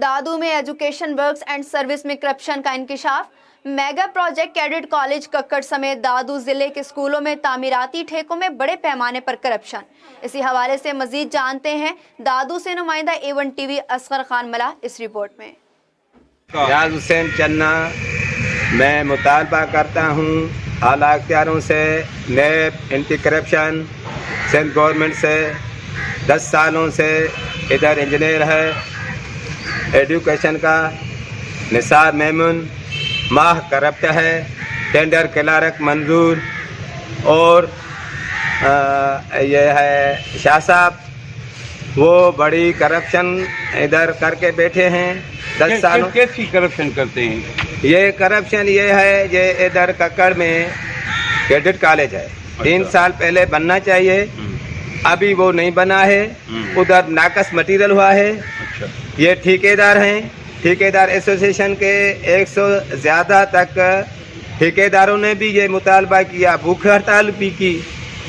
दादू में education works and service में corruption का इंकिशाफ। Mega project cadet college Kakkar समेत दादू जिले के स्कूलों में तामीराती ठेकों में बड़े पैमाने पर करप्शन। इसी हवाले से मजीद जानते हैं दादू से नुमाइंदा A1 TV असगर खान मलाह इस रिपोर्ट में। रियाज हुसैन चन्ना, मैं मुतालबा करता हूँ आला अख्तियारों से नैब एंटी करप्शन सेंट्रल गवर्नमेंट से 10 सालों से इधर इंजीनियर है एजुकेशन का निसार मेमून माह करप्ट है, टेंडर क्लर्क मंजूर और ये है शाह साहब, वो बड़ी करप्शन इधर करके बैठे हैं 10 सालों। कैसी करप्शन करते हैं? ये करप्शन ये है, ये इधर कक्कड़ में कैडेट कॉलेज है, 3 साल पहले बनना चाहिए, अभी वो नहीं बना है, उधर नाकस मटेरियल हुआ है। ये ठेकेदार हैं, ठेकेदार एसोसिएशन के 100 ज़्यादा तक ठेकेदारों ने भी ये मुतालबा किया, भूख हड़ताल भी की,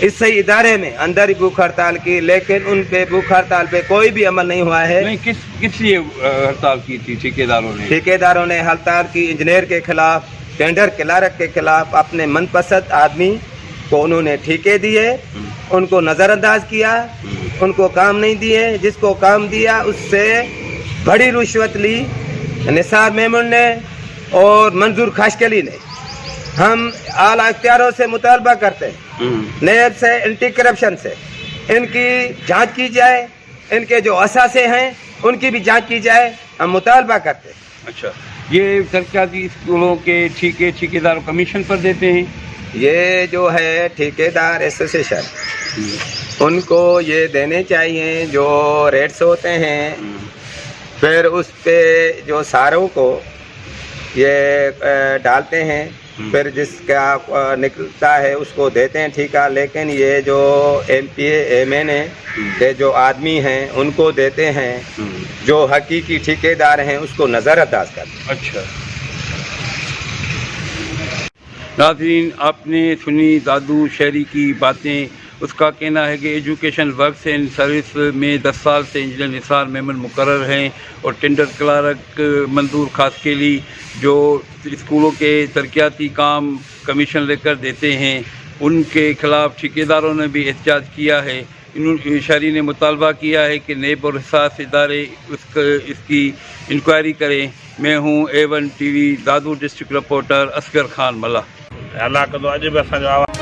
इससे इदारे में अंदर ही भूख हड़ताल की, लेकिन उन पे भूख हड़ताल पे कोई भी अमल नहीं हुआ है। नहीं, किस लिए हड़ताल की थी ठेकेदारों ने? ठेकेदारों ने हड़ताल की इंजीनियर के खिलाफ, टेंडर क्लर्क के खिलाफ, अपने मनपसंद आदमी को उन्होंने ठेके दिए, उनको नज़रअंदाज किया, उनको काम नहीं दिए, जिसको काम दिया उससे बड़ी रिश्वत ली निसार मेमून ने और मंजूर खाशकली ने। हम आला अख्तियारों से मुतालबा करते हैं नैब से एंटी करप्शन से इनकी जांच की जाए, इनके जो असासे हैं उनकी भी जांच की जाए, हम मुतालबा करते हैं। अच्छा, ये सरकारी स्कूलों के ठेकेदार कमीशन पर देते हैं? ये जो है ठेकेदार एसोसिएशन, उनको ये देने चाहिए जो रेट्स होते हैं, फिर उस पे जो सारों को ये डालते हैं, फिर जिसका निकलता है उसको देते हैं ठेका, लेकिन ये जो MPA MNA के जो आदमी हैं उनको देते हैं, जो हकीकी ठेकेदार हैं उसको नज़रअंदाज करते हैं। अच्छा नाज़रीन, आपने सुनी दादू शहरी की बातें। उसका कहना है कि एजुकेशन वर्क्स एंड सर्विस में 10 साल से इंजीनियर निसार मेमून मुकर्रर हैं और टेंडर क्लर्क मंजूर खासकेली जो स्कूलों के तरक्याती काम कमीशन लेकर देते हैं, उनके खिलाफ ठेकेदारों ने भी एहतजाज किया है। शहरी ने मुतालबा किया है कि नैब और हिसास इदारे इसकी इंक्वायरी करें। मैं हूँ A1 TV दादू डिस्ट्रिक्ट रिपोर्टर असगर खान मल्लाह। अल्लाह कदो अॼु बि असांजो आवाज़